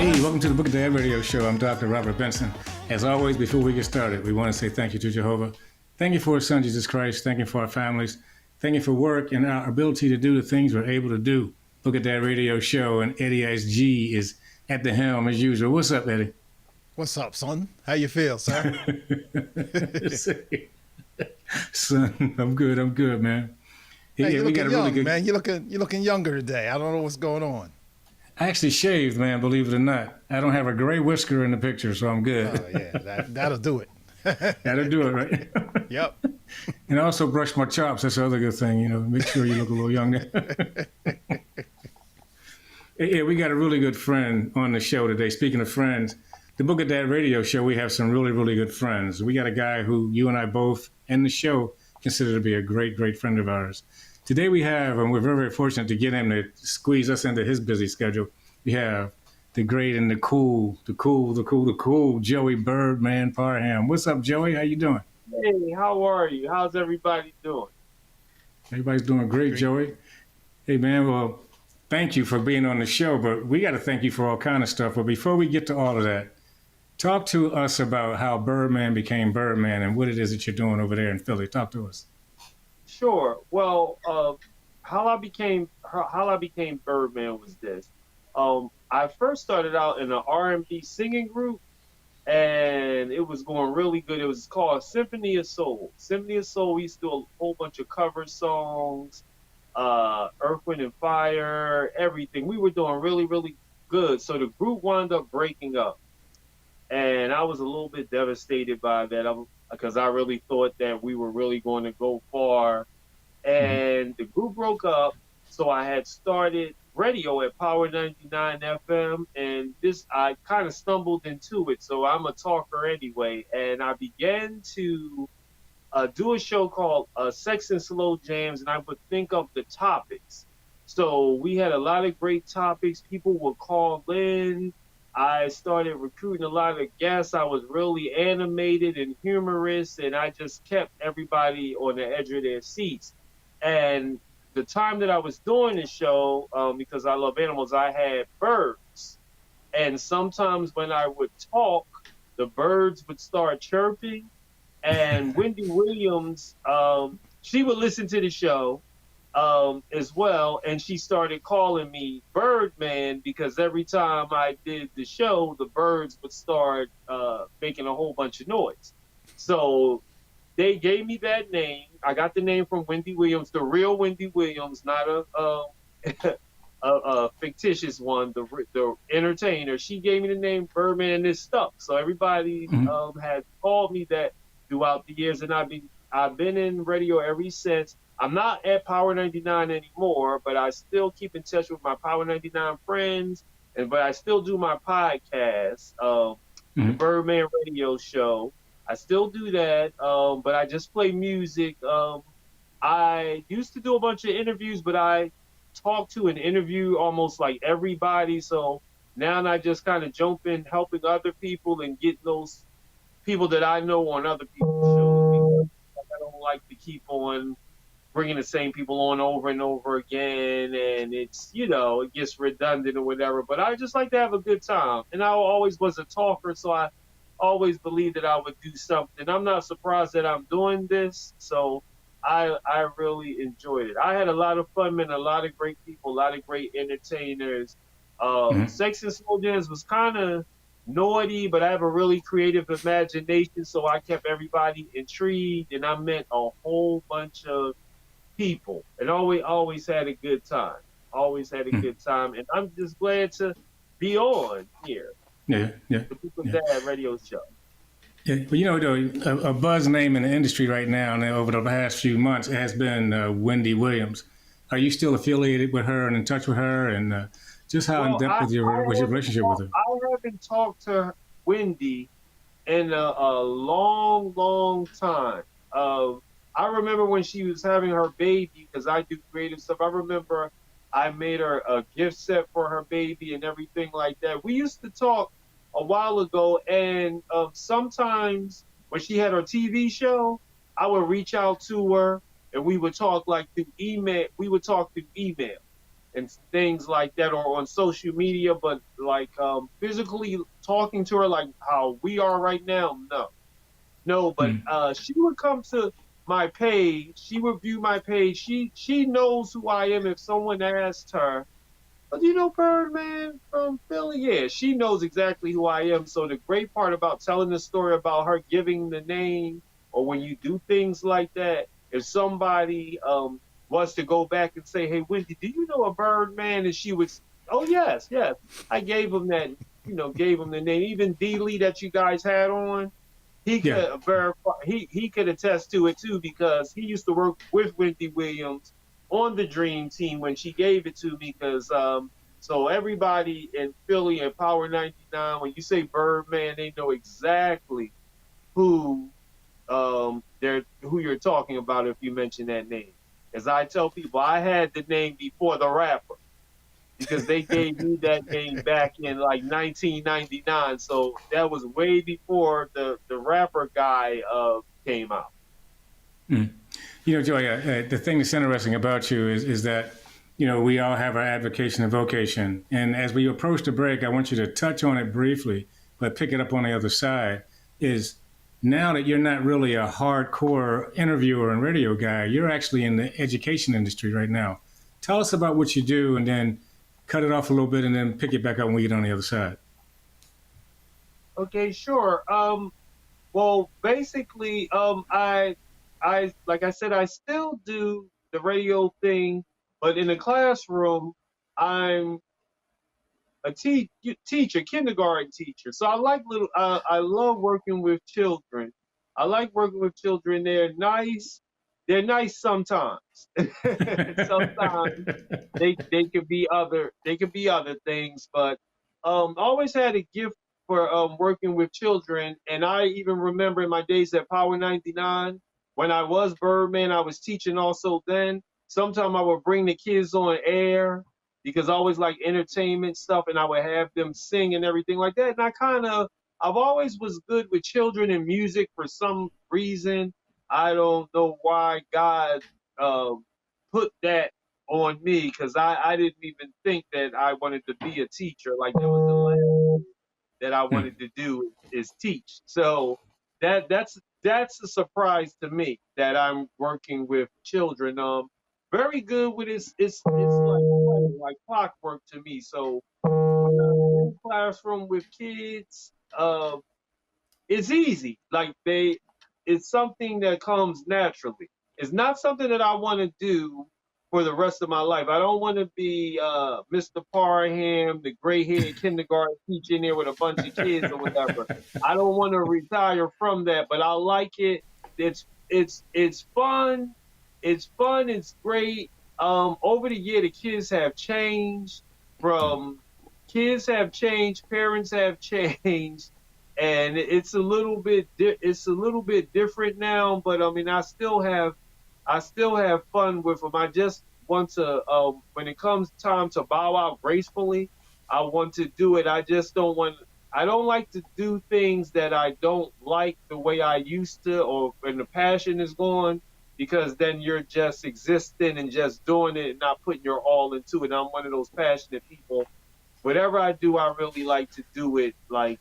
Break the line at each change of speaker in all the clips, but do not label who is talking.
Hey, welcome to the Book of Dad Radio Show. I'm Dr. Robert Benson. As always, before we get started, we want to say thank you to Jehovah. Thank you for His Son, Jesus Christ. Thank you for our families. Thank you for work and our ability to do the things we're able to do. Book of Dad Radio Show, and Eddie SG is at the helm as usual. What's up, Eddie?
What's up, son? How you feel, sir?
Son, I'm good, man.
Hey, you looking young, man. You're looking younger today. I don't know what's going on.
I actually shaved, man, believe it or not. I don't have a gray whisker in the picture, so I'm good.
Oh, yeah, that'll do it.
That'll do it, right?
Yep.
And I also brushed my chops. That's the other good thing, make sure you look a little younger. Yeah, we got a really good friend on the show today. Speaking of friends, the Book of Dad Radio Show, we have some really, really good friends. We got a guy who you and I both, and the show, consider to be a great, great friend of ours. Today we have, and we're very, very fortunate to get him to squeeze us into his busy schedule. We have the great and the cool Joey Birdman Parham. What's up, Joey? How you doing?
Hey, how are you? How's everybody doing?
Everybody's doing great, Joey. Hey, man, well, thank you for being on the show, but we got to thank you for all kind of stuff. But before we get to all of that, talk to us about how Birdman became Birdman and what it is that you're doing over there in Philly. Talk to us.
Sure. Well, how I became Birdman was this. I first started out in an R&B singing group, and it was going really good. It was called Symphony of Soul. Symphony of Soul, we used to do a whole bunch of cover songs, Earth, Wind, and Fire, everything. We were doing really, really good. So the group wound up breaking up, and I was a little bit devastated by that because I really thought that we were really going to go far. And the group broke up, so I had started radio at Power 99 FM, and I kind of stumbled into it. So I'm a talker anyway, and I began to do a show called Sex and Slow Jams, and I would think of the topics. So we had a lot of great topics. People would call in. I started recruiting a lot of guests. I was really animated and humorous, and I just kept everybody on the edge of their seats. And the time that I was doing the show, because I love animals, I had birds. And sometimes when I would talk, the birds would start chirping. And Wendy Williams, she would listen to the show as well, and she started calling me Birdman because every time I did the show, the birds would start making a whole bunch of noise. So they gave me that name. I got the name from Wendy Williams, the real Wendy Williams, not a fictitious one, the entertainer. She gave me the name Birdman, and it stuck. So everybody had called me that throughout the years, and I've been in radio ever since. I'm not at Power 99 anymore, but I still keep in touch with my Power 99 friends, but I still do my podcast, the Birdman Radio Show. I still do that, but I just play music. I used to do a bunch of interviews, but I talk to and interview almost like everybody. So now I just kind of jump in helping other people and get those people that I know on other people's shows. I don't like to keep on bringing the same people on over and over again, and it's, it gets redundant or whatever, but I just like to have a good time. And I always was a talker, so I always believed that I would do something. I'm not surprised that I'm doing this, so I really enjoyed it. I had a lot of fun, man, a lot of great people, a lot of great entertainers. Sex and Slow Jams was kind of naughty, but I have a really creative imagination, so I kept everybody intrigued, and I met a whole bunch of people, and always had a good time. And I'm just glad to be on here.
The
Book of Dad Radio Show.
Yeah, well, a buzz name in the industry right now, and over the past few months, has been Wendy Williams. Are you still affiliated with her and in touch with her, and just how in depth was your relationship with her?
I haven't talked to Wendy in a long, long time. I remember when she was having her baby, because I do creative stuff. I remember I made her a gift set for her baby and everything like that. We used to talk a while ago, and sometimes when she had her TV show, I would reach out to her and we would talk through email. and things like that, or on social media, but like physically talking to her like how we are right now, no. But she would come to my page. She would view my page. She knows who I am. If someone asked her, "Oh, do you know Birdman from Philly?" Yeah, she knows exactly who I am. So the great part about telling the story about her giving the name, or when you do things like that, if somebody was to go back and say, "Hey, Wendy, do you know a Birdman?" And she would, "Oh yes, yes." I gave him that, gave him the name. Even D Lee that you guys had on, he
Yeah.
could verify. He could attest to it too, because he used to work with Wendy Williams on the Dream Team when she gave it to me. Because so everybody in Philly and Power 99, when you say Birdman, they know exactly who who you're talking about if you mention that name. As I tell people, I had the name before the rapper, because they gave me that name back in like 1999. So that was way before the rapper guy came out.
Joy, the thing that's interesting about you is that, we all have our avocation and vocation. And as we approach the break, I want you to touch on it briefly, but pick it up on the other side, is now that you're not really a hardcore interviewer and radio guy, you're actually in the education industry right now. Tell us about what you do, and then cut it off a little bit, and then pick it back up when we get on the other side.
Okay, sure. Well, basically, I like I said, I still do the radio thing, but in the classroom, I'm a teacher, kindergarten teacher. So I like I love working with children. I like working with children. They're nice. They're nice sometimes. Sometimes they could be other things, but always had a gift for working with children. And I even remember in my days at Power 99, when I was Birdman, I was teaching also then. Sometimes I would bring the kids on air, because I always like entertainment stuff, and I would have them sing and everything like that. And I've always was good with children and music for some reason. I don't know why God put that on me, because I didn't even think that I wanted to be a teacher. Like, that was the last thing that I wanted to do is teach. So that's a surprise to me that I'm working with children. Very good with it's like clockwork to me. So when I'm in the classroom with kids, it's easy. Like it's something that comes naturally. It's not something that I want to do for the rest of my life. I don't want to be Mr. Parham, the gray-haired kindergarten teacher in there with a bunch of kids or whatever. I don't want to retire from that, but I like it. It's fun. It's fun. It's great. Over the year, the kids have changed. Kids have changed. Parents have changed. And it's a little bit different now, but I mean, I still have fun with them. I just want to, when it comes time to bow out gracefully, I want to do it. I don't like to do things that I don't like the way I used to, or when the passion is gone, because then you're just existing and just doing it and not putting your all into it. I'm one of those passionate people. Whatever I do, I really like to do it like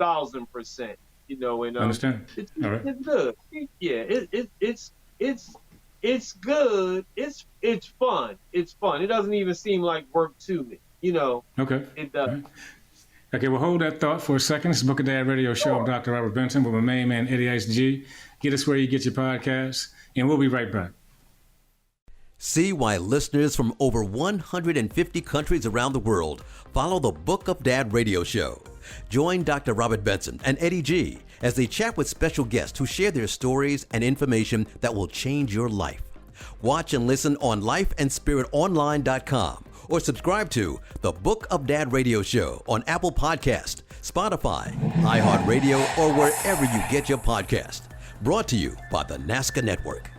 1,000%, and
Understand.
it's
All right.
good. It's good. It's fun. It's fun. It doesn't even seem like work to me,
Okay.
It does.
Right. Okay, well, hold that thought for a second. It's the Book of Dad Radio Show. I'm Dr. Robert Benson with my main man, Eddie Ice G. Get us where you get your podcasts, and we'll be right back.
See why listeners from over 150 countries around the world follow the Book of Dad Radio Show. Join Dr. Robert Benson and Eddie G as they chat with special guests who share their stories and information that will change your life. Watch and listen on lifeandspiritonline.com or subscribe to the Book of Dad Radio Show on Apple Podcast, Spotify, iHeartRadio, or wherever you get your podcast. Brought to you by the NASCA Network.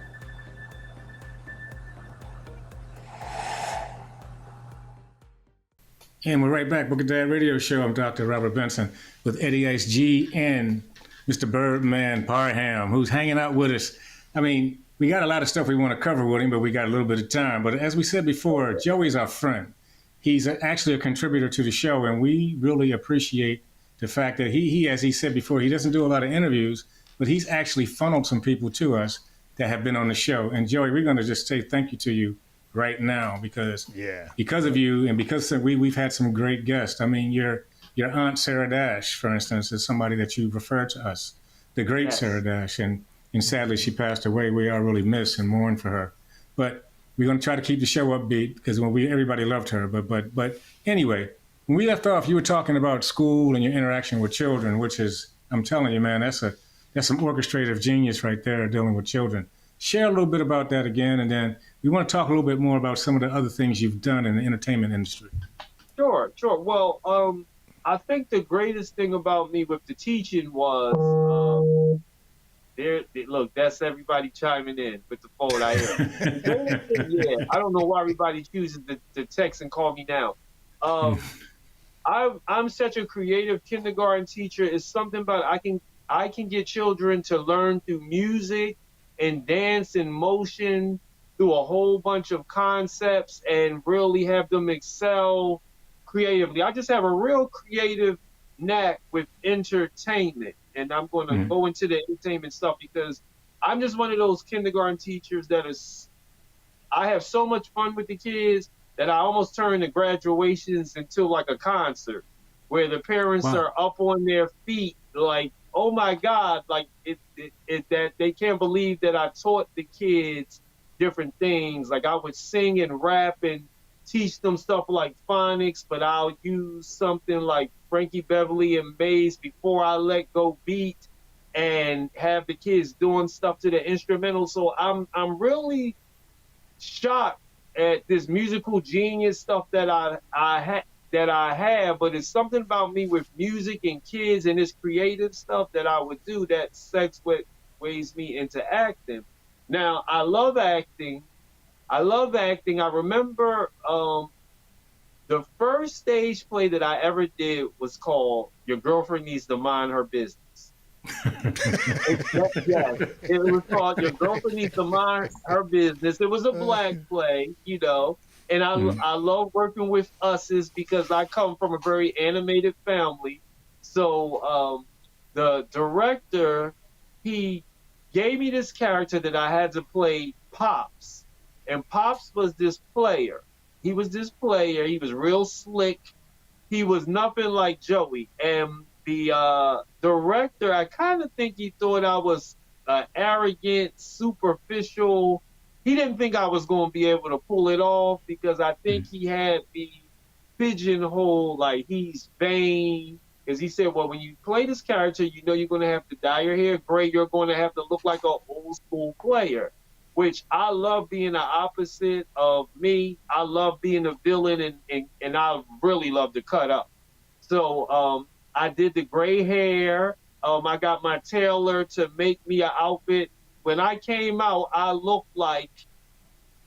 And we're right back. Book of Dad Radio Show. I'm Dr. Robert Benson with Eddie Ice G and Mr. Birdman Parham, who's hanging out with us. I mean, we got a lot of stuff we want to cover with him, but we got a little bit of time. But as we said before, Joey's our friend. He's actually a contributor to the show, and we really appreciate the fact that he, as he said before, he doesn't do a lot of interviews, but he's actually funneled some people to us that have been on the show. And Joey, we're going to just say thank you to you right now because of you and because we've had some great guests. I mean, your Aunt Sarah Dash, for instance, is somebody that you referred to us, the great Sarah Dash, and sadly she passed away. We are really miss and mourn for her, but we're going to try to keep the show upbeat because everybody loved her. But anyway, when we left off, you were talking about school and your interaction with children, which is, I'm telling you, man, that's some orchestrative genius right there dealing with children. Share a little bit about that again, and then we want to talk a little bit more about some of the other things you've done in the entertainment industry.
Sure. Well, I think the greatest thing about me with the teaching was, look, that's everybody chiming in with the phone. I am. I don't know why everybody chooses to text and call me now. I'm such a creative kindergarten teacher. It's something about I can get children to learn through music and dance and motion through a whole bunch of concepts and really have them excel creatively. I just have a real creative knack with entertainment, and I'm going to go into the entertainment stuff because I'm just one of those kindergarten teachers I have so much fun with the kids that I almost turn the graduations into like a concert where the parents are up on their feet like, oh my God, like that they can't believe that I taught the kids different things. Like I would sing and rap and teach them stuff like phonics, but I'll use something like Frankie Beverly and Maze Before I Let Go beat and have the kids doing stuff to the instrumental. So I'm really shocked at this musical genius stuff that I have, but it's something about me with music and kids and this creative stuff that I would do that's what weighs me into acting. Now, I love acting. I remember the first stage play that I ever did was called Your Girlfriend Needs to Mind Her Business. It was called Your Girlfriend Needs to Mind Her Business. It was a black play, and I love working with us's because I come from a very animated family. So the director, he gave me this character that I had to play Pops. And Pops was this player. He was real slick. He was nothing like Joey. And the director, I kind of think he thought I was arrogant, superficial. He didn't think I was going to be able to pull it off because I think he had me pigeonholed like he's vain. Because he said, well, when you play this character, you're going to have to dye your hair gray. You're going to have to look like an old school player, which I love being the opposite of me. I love being a villain, and I really love to cut up. So I did the gray hair. I got my tailor to make me an outfit. When I came out, I looked like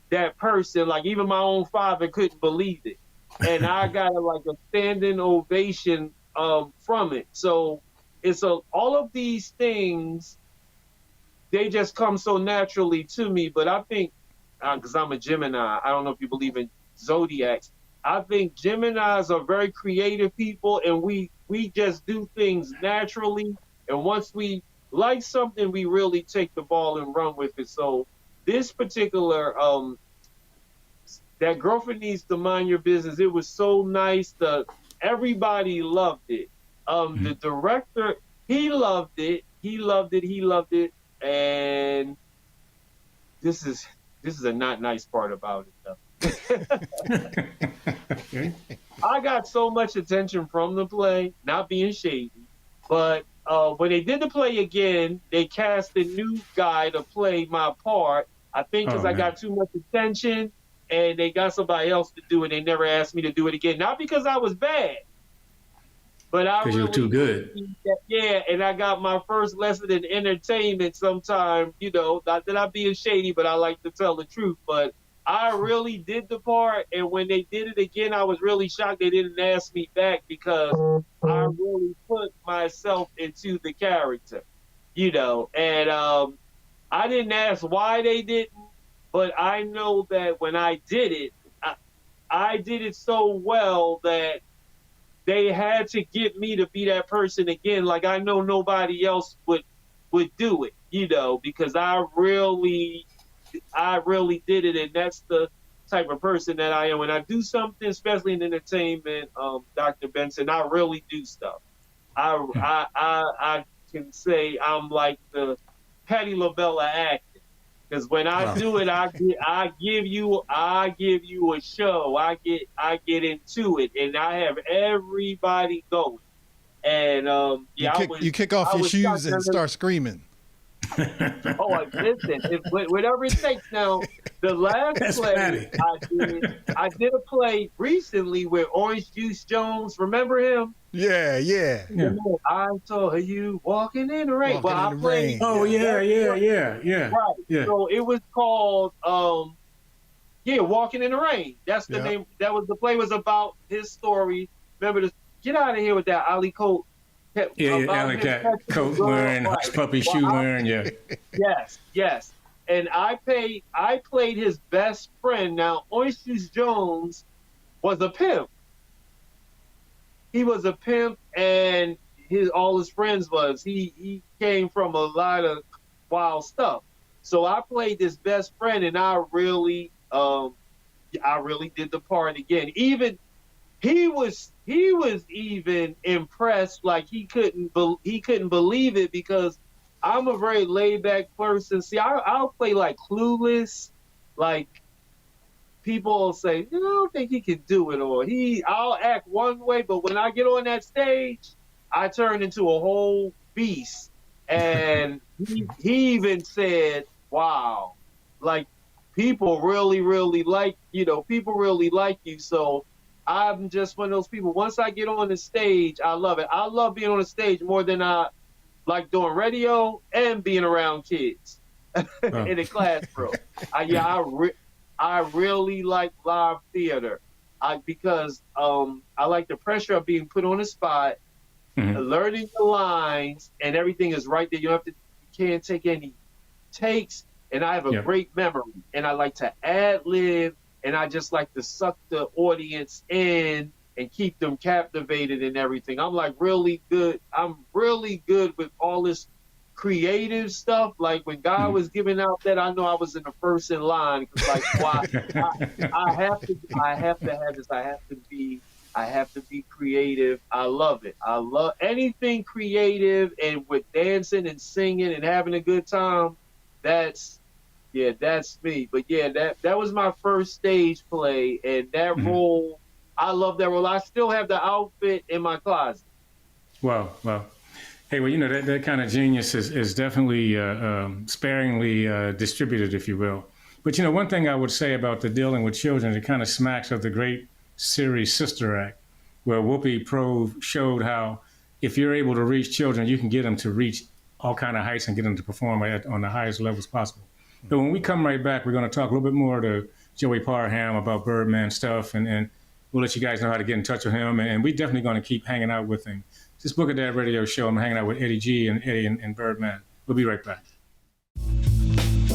that person. Like even my own father couldn't believe it. And I got a standing ovation from it. So it's all of these things, they just come so naturally to me. But I think, because I'm a Gemini, I don't know if you believe in zodiacs, I think Geminis are very creative people, and we just do things naturally. And once we like something, we really take the ball and run with it. So this particular, that Girlfriend Needs to Mind Your Business, it was so nice. Everybody loved it. The director, he loved it. And this is a not nice part about it, though. I got so much attention from the play, not being shady, but when they did the play again, they cast a new guy to play my part. I think because I got too much attention, and they got somebody else to do it. They never asked me to do it again. Not because I was bad, but I really,
you were too good.
And I got my first lesson in entertainment sometime, not that I'm being shady, but I like to tell the truth. But I really did the part, and when they did it again, I was really shocked they didn't ask me back because I really put myself into the character, and I didn't ask why they didn't, but I know that when I did it, I did it so well that they had to get me to be that person again. Like, I know nobody else would do it, because I really did it, and that's the type of person that I am. When I do something, especially in entertainment, Dr. Benson, I really do stuff. I can say I'm like the Patti LaBelle acting. Because when I do it, I give you a show. I get into it, and I have everybody going. And
you kick off your shoes and start screaming.
Listen, whatever it takes. Now, the last play I did a play recently with Orange Juice Jones. Remember him?
Yeah.
I saw you walking in the rain.
I played.
Oh yeah.
Right. Yeah. So it was called Walking in the Rain. That's the name. That was the play. Was about his story. Remember, get out of here with that Ali coat.
Alley cat coat wearing, hush puppy shoe wearing. Yeah.
Yes. And I played his best friend. Now, Orange Juice Jones was a pimp. He was a pimp, and all his friends was. He came from a lot of wild stuff. So I played this best friend, and I really did the part again. Even he was even impressed, like he couldn't believe it, because I'm a very laid back person. See, I'll play like Clueless, like. People will say, I don't think he can do it, or I'll act one way, but when I get on that stage, I turn into a whole beast. And he even said, wow, like people really, really like, people really like you. So I'm just one of those people. Once I get on the stage, I love it. I love being on the stage more than I like doing radio and being around kids in the classroom. I really like live theater because I like the pressure of being put on the spot, learning the lines, and everything is right there. You can't take any takes, and I have a great memory, and I like to ad-lib, and I just like to suck the audience in and keep them captivated and everything. I'm like really good. I'm really good with all this creative stuff. Like when God was giving out that, I know I was in the first in line. Cause like, I have to have this. I have to be creative. I love it. I love anything creative, and with dancing and singing and having a good time. That's me. But that was my first stage play, and that role, I love that role. I still have the outfit in my closet.
Wow. Hey, well, that kind of genius is definitely sparingly distributed, if you will. But, one thing I would say about the dealing with children, it kind of smacks of the great series Sister Act, where Whoopi Prove showed how if you're able to reach children, you can get them to reach all kind of heights and get them to perform on the highest levels possible. But when we come right back, we're going to talk a little bit more to Joey Parham about Birdman stuff, and we'll let you guys know how to get in touch with him. And we're definitely going to keep hanging out with him. This Book of Dad radio show, I'm hanging out with Eddie G and Eddie and Birdman. We'll be right back.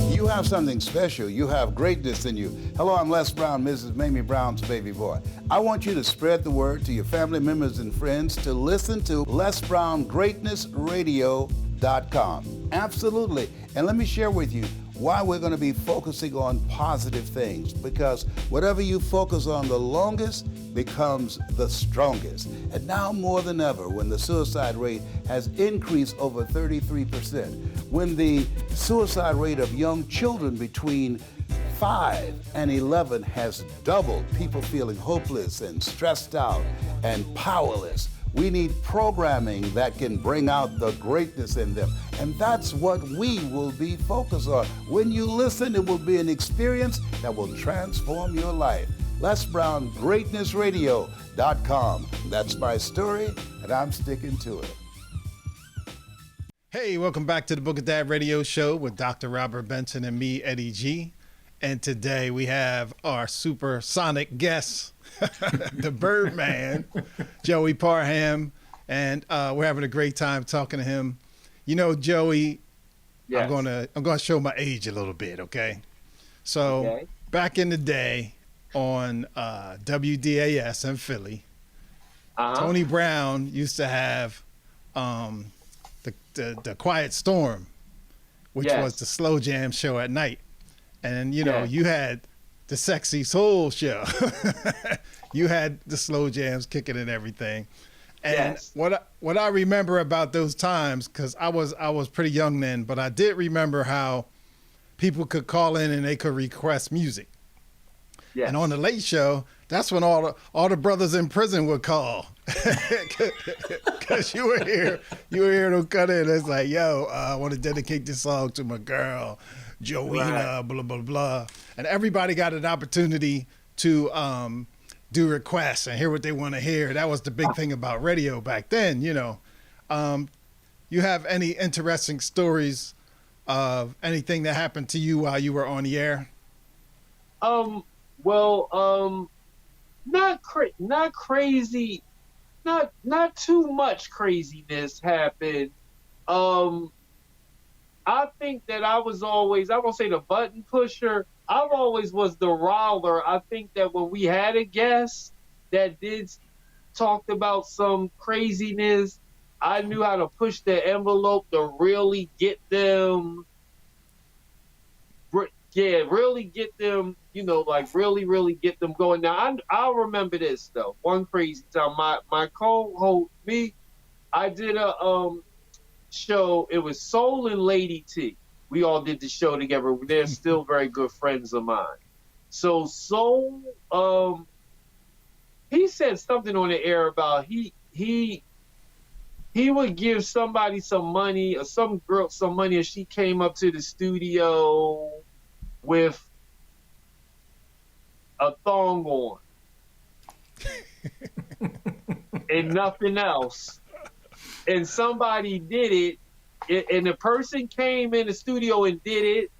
You have something special. You have greatness in you. Hello, I'm Les Brown, Mrs. Mamie Brown's baby boy. I want you to spread the word to your family members and friends to listen to LesBrownGreatnessRadio.com. Absolutely. And let me share with you why we're going to be focusing on positive things, because whatever you focus on the longest becomes the strongest. And now more than ever, when the suicide rate has increased over 33%, when the suicide rate of young children between 5 and 11 has doubled, people feeling hopeless and stressed out and powerless, we need programming that can bring out the greatness in them. And that's what we will be focused on. When you listen, it will be an experience that will transform your life. LesBrownGreatnessRadio.com. That's my story, and I'm sticking to it.
Hey, welcome back to the Book of Dad radio show with Dr. Robert Benson and me, Eddie G. And today we have our supersonic guest, the Birdman, Joey Parham, and we're having a great time talking to him. Joey,
Yes.
I'm gonna show my age a little bit, okay? So
Okay.
back in the day on WDAS in Philly, Tony Brown used to have the Quiet Storm, which was the slow jam show at night. And you know, you had the Sexy Soul show. You had the slow jams kicking and everything. And what I remember about those times, because I was pretty young then, but I did remember how people could call in and they could request music. Yes. And on the Late Show, that's when all the brothers in prison would call, because you were here to cut in. It's like, yo, I want to dedicate this song to my girl, Joanna, blah blah blah, and everybody got an opportunity to do requests and hear what they want to hear. That was the big thing about radio back then, you know. You have any interesting stories of anything that happened to you while you were on the air?
Well, not crazy, not too much craziness happened. I think that I was always, I won't say the button pusher, I always was the roller. I think that when we had a guest that did talked about some craziness, I knew how to push the envelope to really get them, really get them, you know, like really get them going. Now, I'll remember this, though. One crazy time, my co-host, I did a show. It was Soul and Lady T. We all did the show together. They're still very good friends of mine. So Soul, he said something on the air about he would give somebody some money or some girl some money if she came up to the studio with a thong on and nothing else. And somebody did it, and the person came in the studio and did it,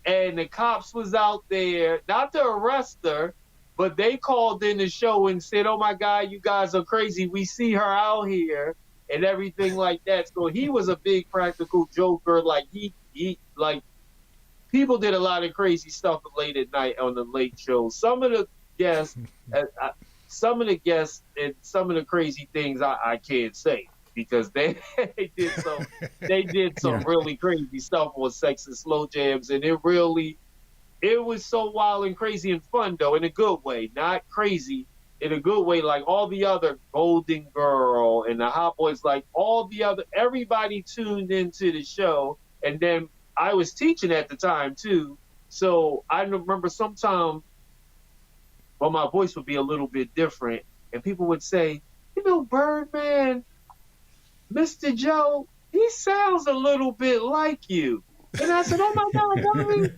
and the cops was out there, not to arrest her, but they called in the show and said, oh my God, you guys are crazy. We see her out here and everything like that. So he was a big practical joker. Like he like people did a lot of crazy stuff late at night on the Late Show. Some of the guests and some of the crazy things I can't say, because they did some really crazy stuff on Sex and Slow Jams, and it was so wild and crazy and fun, though, in a good way, not crazy, in a good way. Like all the other Golden Girl and the Hot Boys, like everybody tuned into the show. And then I was teaching at the time too, so I remember sometime, well, my voice would be a little bit different, and people would say, you know, Birdman, Mr. Joe, he sounds a little bit like you. And I said, oh my God, Bobby,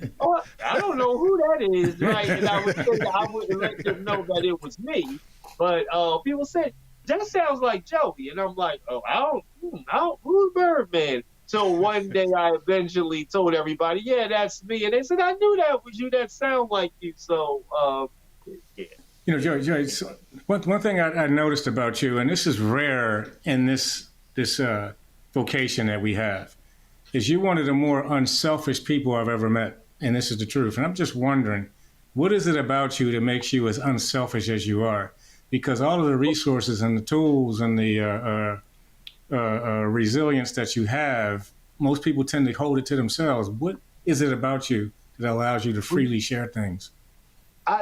I don't know who that is, right? And I wouldn't let them know that it was me. But people said, that sounds like Joey. And I'm like, oh, I don't, who's Birdman? So one day I eventually told everybody, yeah, that's me. And they said, I knew that was you, that sound like you. So, yeah.
You know, Joey, so one thing I noticed about you, and this is rare in this vocation that we have, is you're one of the more unselfish people I've ever met, and this is the truth. And I'm just wondering, what is it about you that makes you as unselfish as you are? Because all of the resources and the tools and the resilience that you have, most people tend to hold it to themselves. What is it about you that allows you to freely share things?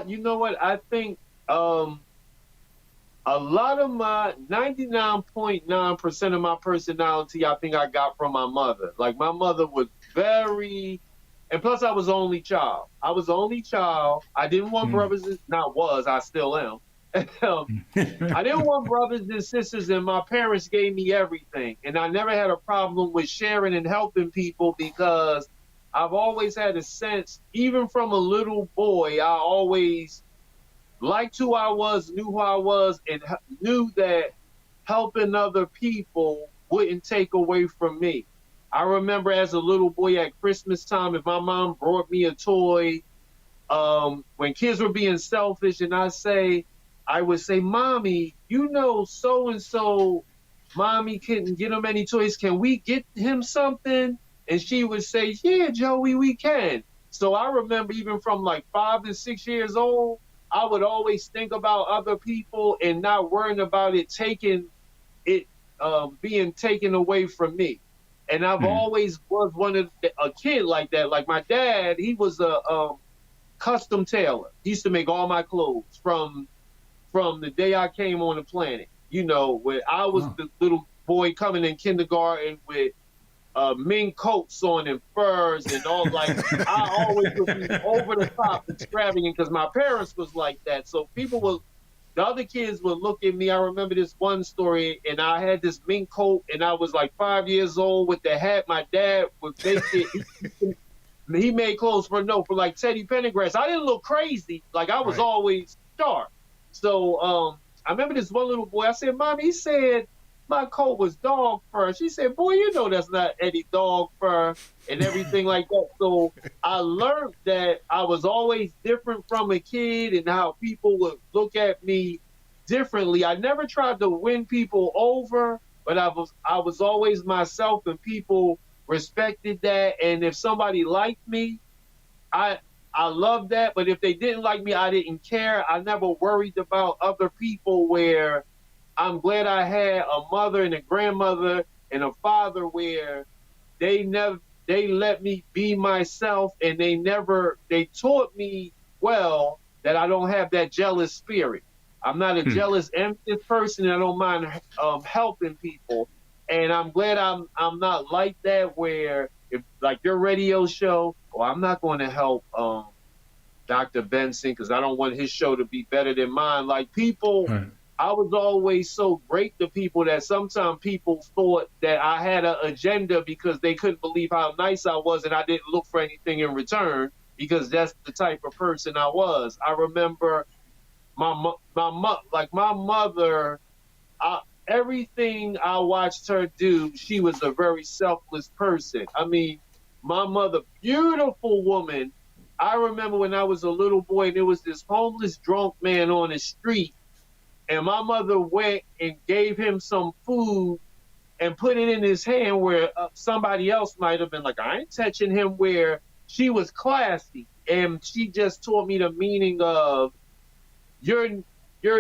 You know what? I think a lot of my 99.9% of my personality, I think I got from my mother. Like, my mother was very, and plus I was the only child. I didn't want brothers, I still am. I didn't want brothers and sisters, and my parents gave me everything. And I never had a problem with sharing and helping people, because I've always had a sense, even from a little boy, I always liked who I was, knew who I was, and knew that helping other people wouldn't take away from me. I remember as a little boy at Christmas time, if my mom brought me a toy, when kids were being selfish, and I would say, Mommy, you know, so-and-so, Mommy couldn't get him any toys. Can we get him something? And she would say, yeah, Joey, we can. So I remember even from like 5 and 6 years old, I would always think about other people and not worrying about it being taken away from me. And I've always was a kid like that. Like my dad, he was a custom tailor. He used to make all my clothes from the day I came on the planet. You know, when I was the little boy coming in kindergarten with mink coats on and furs and all, like, I always would be over the top extravagant because my parents was like that. So the other kids would look at me. I remember this one story, and I had this mink coat, and I was like 5 years old with the hat. My dad would make it. He made clothes for like Teddy Pendergrass. I didn't look crazy. Like, I was always sharp. So I remember this one little boy. I said, Mommy, he said my coat was dog fur. She said, boy, you know that's not any dog fur and everything like that. So I learned that I was always different from a kid and how people would look at me differently. I never tried to win people over, but I was always myself, and people respected that. And if somebody liked me, I loved that. But if they didn't like me, I didn't care. I never worried about other people, where I'm glad I had a mother and a grandmother and a father where they let me be myself, and they taught me well that I don't have that jealous spirit. I'm not a jealous, envious person, and I don't mind helping people. And I'm glad I'm not like that, where if like your radio show, I'm not going to help Dr. Benson because I don't want his show to be better than mine. Like people. Right. I was always so great to people that sometimes people thought that I had an agenda because they couldn't believe how nice I was, and I didn't look for anything in return because that's the type of person I was. I remember my mother, everything I watched her do, she was a very selfless person. I mean, my mother, beautiful woman. I remember when I was a little boy, and there was this homeless drunk man on the street, and my mother went and gave him some food and put it in his hand where somebody else might have been like, I ain't touching him, where she was classy. And she just taught me the meaning of you're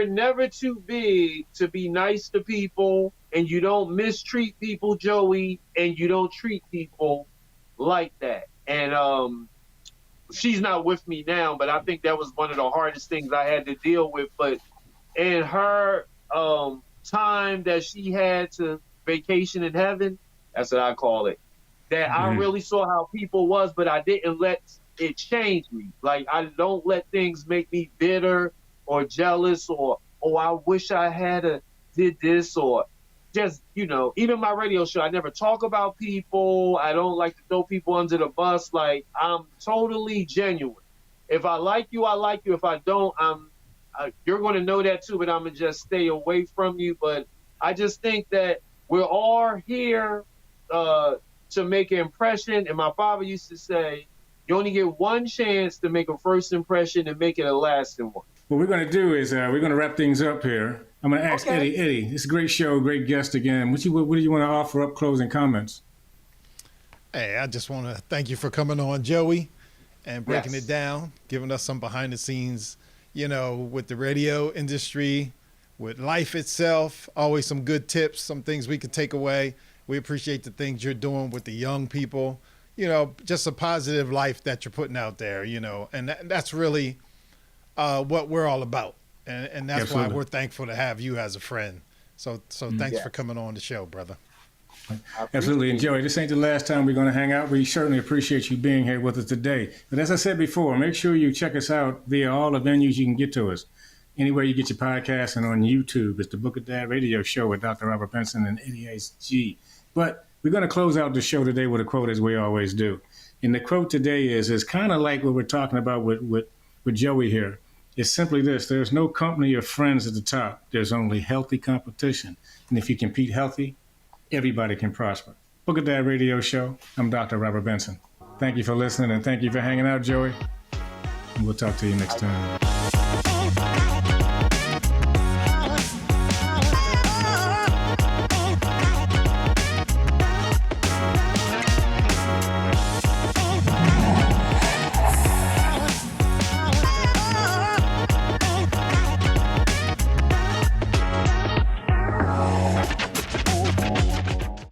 never too big to be nice to people, and you don't mistreat people, Joey, and you don't treat people like that. And she's not with me now, but I think that was one of the hardest things I had to deal with. But in her time that she had to vacation in heaven, that's what I call it, that I really saw how people was, but I didn't let it change me. Like, I don't let things make me bitter or jealous or, I wish I had did this, or just, even my radio show, I never talk about people. I don't like to throw people under the bus. Like, I'm totally genuine. If I like you, I like you. If I don't, you're going to know that too, but I'm going to just stay away from you. But I just think that we're all here to make an impression. And my father used to say, you only get one chance to make a first impression and make it a lasting one.
What we're going to do is we're going to wrap things up here. I'm going to ask Eddie, it's a great show, great guest again. What do you want to offer up closing comments?
Hey, I just want to thank you for coming on, Joey, and breaking it down, giving us some behind the scenes, with the radio industry, with life itself, always some good tips, some things we could take away. We appreciate the things you're doing with the young people, just a positive life that you're putting out there, and that's really what we're all about. And that's Absolutely. Why we're thankful to have you as a friend. So thanks for coming on the show, brother.
Absolutely. And Joey, this ain't the last time we're going to hang out. We certainly appreciate you being here with us today. But as I said before, make sure you check us out via all the venues you can get to us. Anywhere you get your podcast, and on YouTube, it's the Book of Dad Radio Show with Dr. Robert Benson and Eddie H.G. But we're going to close out the show today with a quote, as we always do. And the quote today is kind of like what we're talking about with Joey here. It's simply this: there's no company of friends at the top. There's only healthy competition. And if you compete healthy, everybody can prosper. Book of Dad Radio Show. I'm Dr. Robert Benson. Thank you for listening, and thank you for hanging out, Joey. And we'll talk to you next time.